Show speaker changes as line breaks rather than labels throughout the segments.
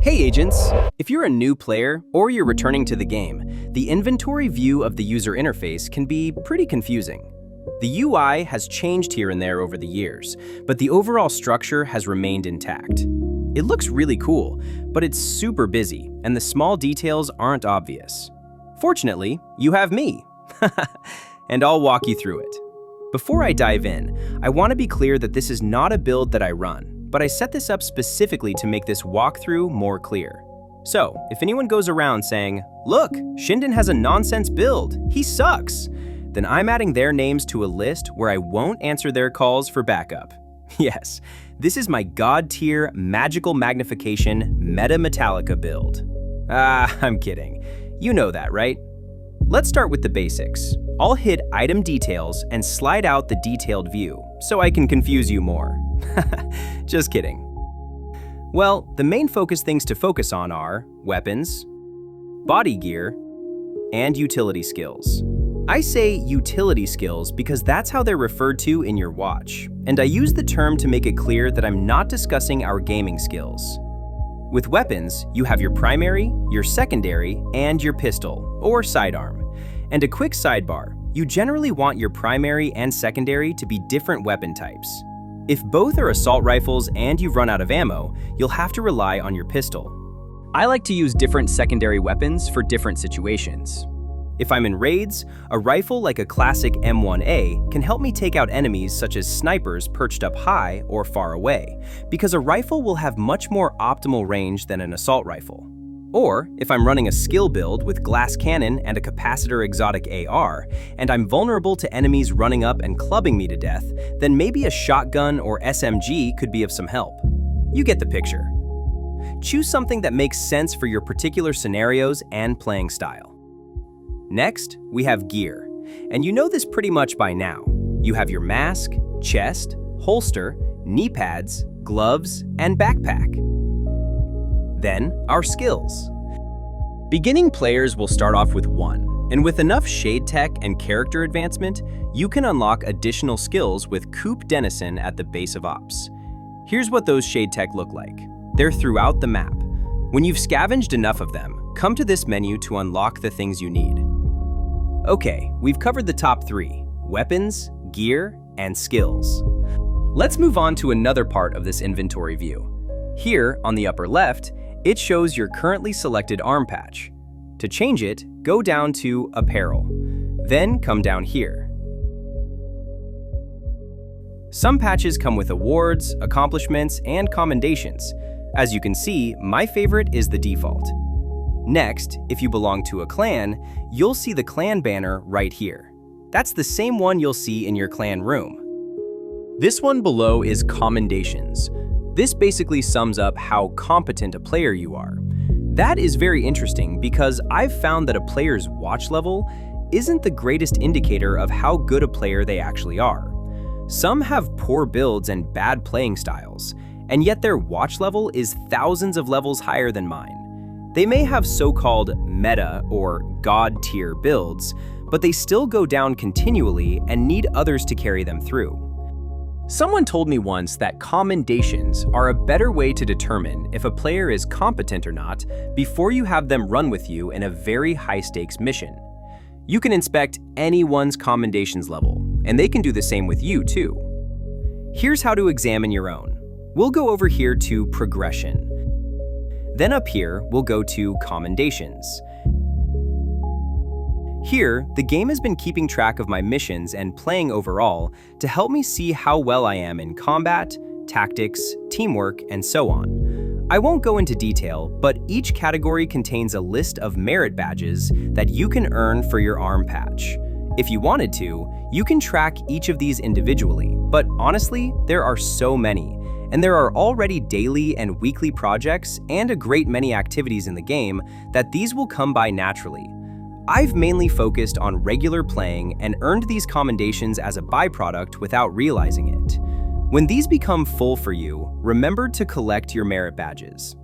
Hey agents! If you're a new player or you're returning to the game, the inventory view of the user interface can be pretty confusing. The UI has changed here and there over the years, but the overall structure has remained intact. It looks really cool, but it's super busy and the small details aren't obvious. Fortunately, you have me, and I'll walk you through it. Before I dive in, I want to be clear that this is not a build that I run, but I set this up specifically to make this walkthrough more clear. So, if anyone goes around saying, "Look, Shinden has a nonsense build, he sucks," then I'm adding their names to a list where I won't answer their calls for backup. Yes, this is my god-tier magical magnification Meta Metallica build. I'm kidding. You know that, right? Let's start with the basics. I'll hit item details and slide out the detailed view, so I can confuse you more. Just kidding. Well, the main things to focus on are weapons, body gear, and utility skills. I say utility skills because that's how they're referred to in your watch, and I use the term to make it clear that I'm not discussing our gaming skills. With weapons, you have your primary, your secondary, and your pistol, or sidearm. And a quick sidebar, you generally want your primary and secondary to be different weapon types. If both are assault rifles and you've run out of ammo, you'll have to rely on your pistol. I like to use different secondary weapons for different situations. If I'm in raids, a rifle like a classic M1A can help me take out enemies such as snipers perched up high or far away, because a rifle will have much more optimal range than an assault rifle. Or, if I'm running a skill build with glass cannon and a capacitor exotic AR, and I'm vulnerable to enemies running up and clubbing me to death, then maybe a shotgun or SMG could be of some help. You get the picture. Choose something that makes sense for your particular scenarios and playing style. Next, we have gear, and you know this pretty much by now. You have your mask, chest, holster, knee pads, gloves, and backpack. Then, our skills. Beginning players will start off with 1, and with enough shade tech and character advancement, you can unlock additional skills with Coop Denizen at the base of ops. Here's what those shade tech look like. They're throughout the map. When you've scavenged enough of them, come to this menu to unlock the things you need. Okay, we've covered the top 3, weapons, gear, and skills. Let's move on to another part of this inventory view. Here, on the upper left, it shows your currently selected arm patch. To change it, go down to Apparel, then come down here. Some patches come with awards, accomplishments, and commendations. As you can see, my favorite is the default. Next, if you belong to a clan, you'll see the clan banner right here. That's the same one you'll see in your clan room. This one below is Commendations. This basically sums up how competent a player you are. That is very interesting because I've found that a player's watch level isn't the greatest indicator of how good a player they actually are. Some have poor builds and bad playing styles, and yet their watch level is thousands of levels higher than mine. They may have so-called meta or god-tier builds, but they still go down continually and need others to carry them through. Someone told me once that commendations are a better way to determine if a player is competent or not before you have them run with you in a very high-stakes mission. You can inspect anyone's commendations level, and they can do the same with you too. Here's how to examine your own. We'll go over here to Progression. Then up here, we'll go to Commendations. Here, the game has been keeping track of my missions and playing overall to help me see how well I am in combat, tactics, teamwork, and so on. I won't go into detail, but each category contains a list of merit badges that you can earn for your arm patch. If you wanted to, you can track each of these individually, but honestly, there are so many, and there are already daily and weekly projects and a great many activities in the game that these will come by naturally. I've mainly focused on regular playing and earned these commendations as a byproduct without realizing it. When these become full for you, remember to collect your merit badges.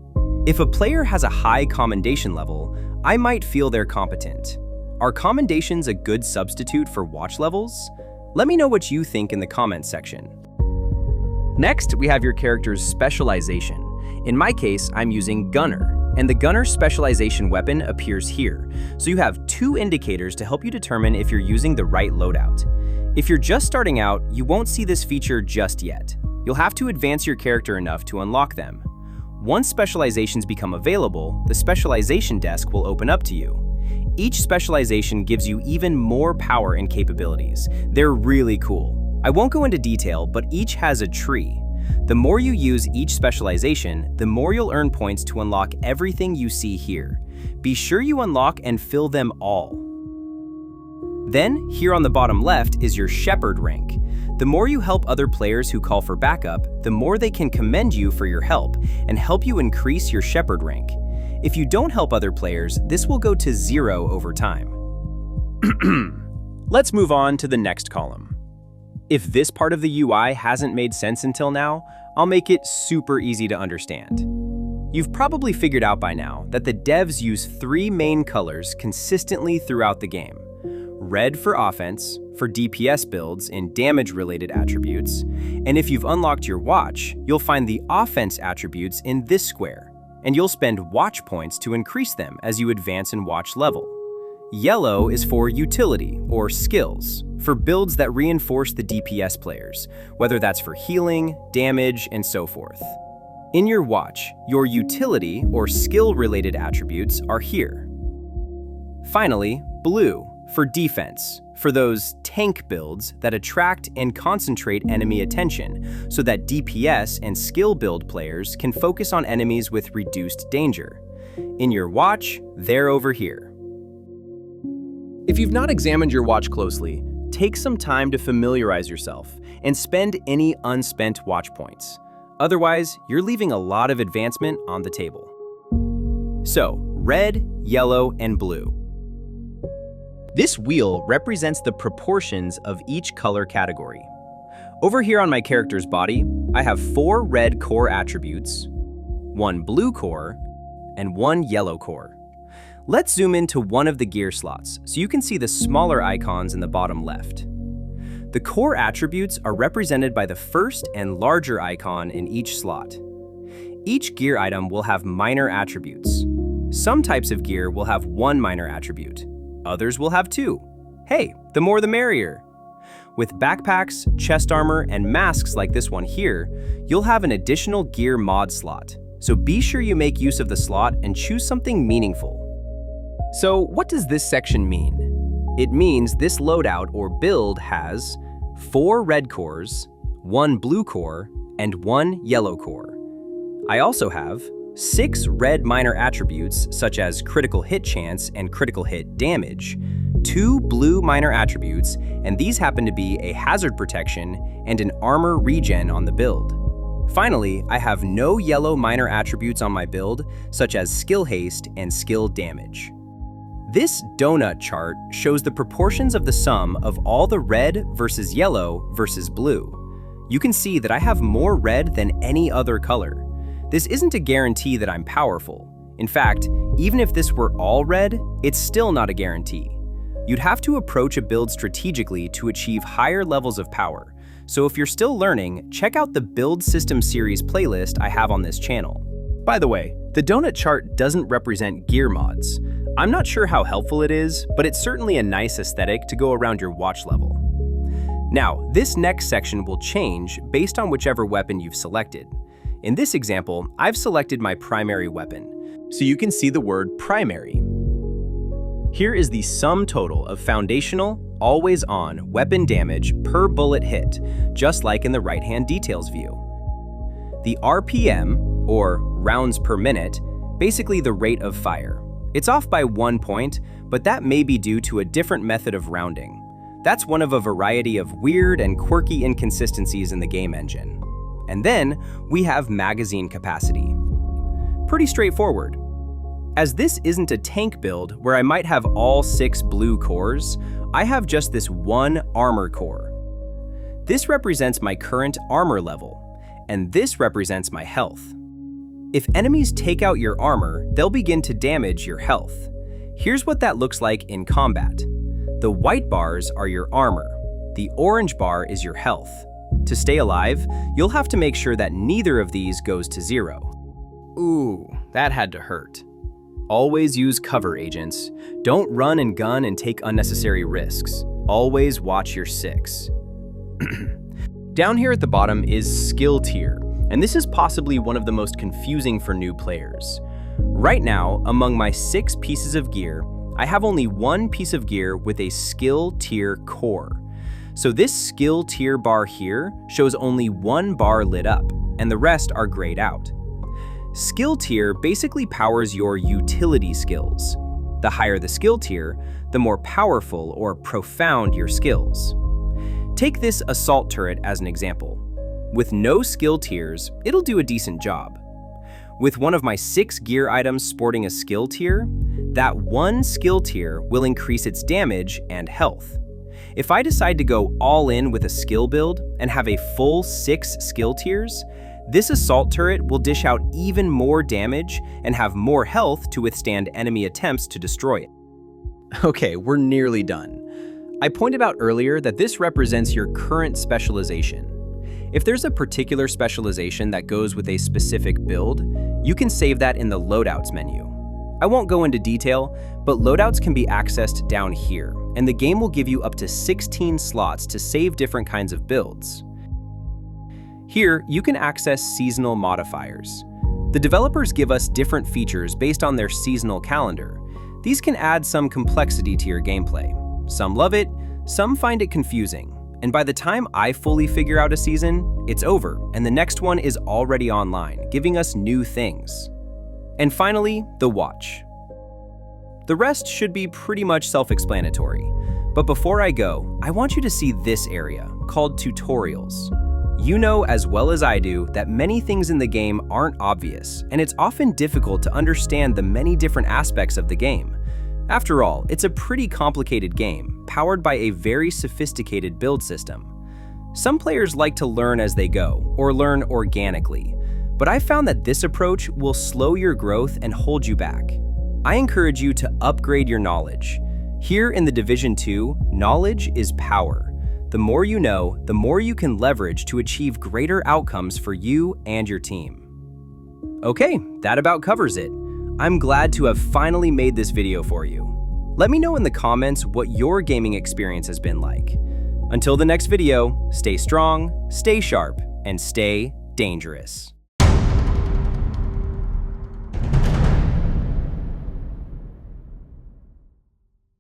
If a player has a high commendation level, I might feel they're competent. Are commendations a good substitute for watch levels? Let me know what you think in the comments section. Next, we have your character's specialization. In my case, I'm using Gunner, and the Gunner specialization weapon appears here, so you have 2 indicators to help you determine if you're using the right loadout. If you're just starting out, you won't see this feature just yet. You'll have to advance your character enough to unlock them. Once specializations become available, the specialization desk will open up to you. Each specialization gives you even more power and capabilities. They're really cool. I won't go into detail, but each has a tree. The more you use each specialization, the more you'll earn points to unlock everything you see here. Be sure you unlock and fill them all. Then, here on the bottom left is your Shepherd rank. The more you help other players who call for backup, the more they can commend you for your help and help you increase your Shepherd rank. If you don't help other players, this will go to 0 over time. Let's move on to the next column. If this part of the UI hasn't made sense until now, I'll make it super easy to understand. You've probably figured out by now that the devs use 3 main colors consistently throughout the game. Red for offense, for DPS builds in damage-related attributes, and if you've unlocked your watch, you'll find the offense attributes in this square, and you'll spend watch points to increase them as you advance in watch level. Yellow is for utility, or skills, for builds that reinforce the DPS players, whether that's for healing, damage, and so forth. In your watch, your utility, or skill-related attributes are here. Finally, blue, for defense, for those tank builds that attract and concentrate enemy attention so that DPS and skill build players can focus on enemies with reduced danger. In your watch, they're over here. If you've not examined your watch closely, take some time to familiarize yourself and spend any unspent watch points. Otherwise, you're leaving a lot of advancement on the table. So, red, yellow, and blue. This wheel represents the proportions of each color category. Over here on my character's body, I have 4 red core attributes, 1 blue core, and 1 yellow core. Let's zoom into one of the gear slots so you can see the smaller icons in the bottom left. The core attributes are represented by the first and larger icon in each slot. Each gear item will have minor attributes. Some types of gear will have 1 minor attribute. Others will have 2. Hey, the more the merrier. With backpacks, chest armor, and masks like this one here, you'll have an additional gear mod slot. So be sure you make use of the slot and choose something meaningful. So what does this section mean? It means this loadout or build has 4 red cores, 1 blue core, and 1 yellow core. I also have 6 red minor attributes such as critical hit chance and critical hit damage, 2 blue minor attributes, and these happen to be a hazard protection and an armor regen on the build. Finally, I have no yellow minor attributes on my build, such as skill haste and skill damage. This donut chart shows the proportions of the sum of all the red versus yellow versus blue. You can see that I have more red than any other color. This isn't a guarantee that I'm powerful. In fact, even if this were all red, it's still not a guarantee. You'd have to approach a build strategically to achieve higher levels of power. So if you're still learning, check out the Build System Series playlist I have on this channel. By the way, the donut chart doesn't represent gear mods. I'm not sure how helpful it is, but it's certainly a nice aesthetic to go around your watch level. Now, this next section will change based on whichever weapon you've selected. In this example, I've selected my primary weapon, so you can see the word primary. Here is the sum total of foundational, always-on weapon damage per bullet hit, just like in the right-hand details view. The RPM, or rounds per minute, basically the rate of fire. It's off by 1 point, but that may be due to a different method of rounding. That's one of a variety of weird and quirky inconsistencies in the game engine. And then we have magazine capacity. Pretty straightforward. As this isn't a tank build where I might have all 6 blue cores, I have just this 1 armor core. This represents my current armor level, and this represents my health. If enemies take out your armor, they'll begin to damage your health. Here's what that looks like in combat. The white bars are your armor. The orange bar is your health. To stay alive, you'll have to make sure that neither of these goes to 0. Ooh, that had to hurt. Always use cover, agents. Don't run and gun and take unnecessary risks. Always watch your 6. Down here at the bottom is skill tier, and this is possibly one of the most confusing for new players. Right now, among my 6 pieces of gear, I have only one piece of gear with a skill tier core. So this skill tier bar here shows only one bar lit up, and the rest are grayed out. Skill tier basically powers your utility skills. The higher the skill tier, the more powerful or profound your skills. Take this assault turret as an example. With no skill tiers, it'll do a decent job. With one of my 6 gear items sporting a skill tier, that one skill tier will increase its damage and health. If I decide to go all in with a skill build and have a full 6 skill tiers, this assault turret will dish out even more damage and have more health to withstand enemy attempts to destroy it. Okay, we're nearly done. I pointed out earlier that this represents your current specialization. If there's a particular specialization that goes with a specific build, you can save that in the Loadouts menu. I won't go into detail, but Loadouts can be accessed down here, and the game will give you up to 16 slots to save different kinds of builds. Here, you can access seasonal modifiers. The developers give us different features based on their seasonal calendar. These can add some complexity to your gameplay. Some love it, some find it confusing. And by the time I fully figure out a season, it's over, and the next one is already online, giving us new things. And finally, the watch. The rest should be pretty much self-explanatory. But before I go, I want you to see this area, called tutorials. You know as well as I do that many things in the game aren't obvious, and it's often difficult to understand the many different aspects of the game. After all, it's a pretty complicated game, powered by a very sophisticated build system. Some players like to learn as they go, or learn organically, but I found that this approach will slow your growth and hold you back. I encourage you to upgrade your knowledge. Here in the Division 2, knowledge is power. The more you know, the more you can leverage to achieve greater outcomes for you and your team. Okay, that about covers it. I'm glad to have finally made this video for you. Let me know in the comments what your gaming experience has been like. Until the next video, stay strong, stay sharp, and stay dangerous.